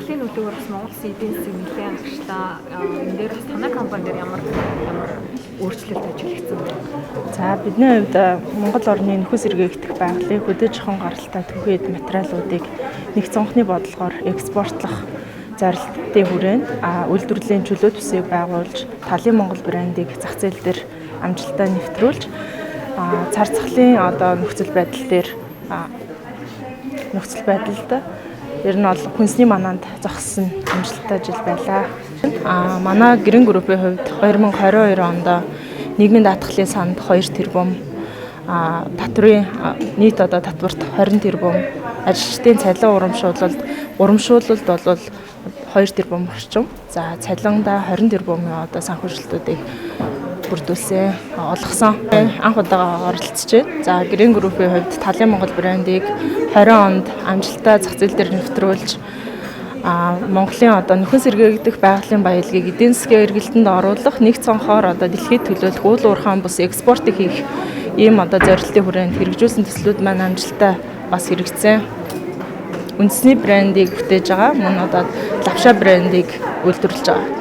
Улирлын нөлөөгөөр бас Монгол Улсын эдийн засгийг нэлээд хангалттай энэ дээр бас танай компани дээр ямар өөрчлөлт ажиглагдсан бэ? За бидний хувьд Монгол орны нөхөс сэргээгдэх байгалыг хөдөө зохион гаралтай түгээх материалуудыг нэг цонхны бодлогоор экспортлох зорилттой хүрээнд үйлдвэрлэлийн чөлөө төсвийг байгуулж, Талын Монгол брендийг зах зээл дээр амжилттай нэвтрүүлж, цар цахлын нөхцөл байдалд ер нь бол хүнсний манаанд зогссон амжилттай жил байлаа. Манай Гэрэн группийн хувьд 2022 онд нийгмийн даатгалын санд 2 тэрбум, татврын нийт татварт 20 тэрбум, ажилчдын цалин урамшуулалд бол 2 тэрбум орчим. За цалиндаа 20 тэрбумын санхүүжилтүүдийг бүрдүүлсэн, олгосон. Анх удаага оролцож байна. За Гэрэн группийн хувьд Талын Монгол брендийг 20 онд амжилттай зах зээл дээр нэвтрүүлж, Монголын нөхөн сэргээгдэх байгалийн баялагийг эдийн засгийн эргэлтэнд оруулах, нэг цонхоор дэлхийд төлөөлөх уул уурхайн бус экспортыг хийх ийм зорилтын хүрээнд хэрэгжүүлсэн төслүүд маань амжилттай бас хэрэгжсэн. Үндэсний брендийг бүтээж байгаа. Мөн Лавша брендийг үйлдвэрлэж байгаа.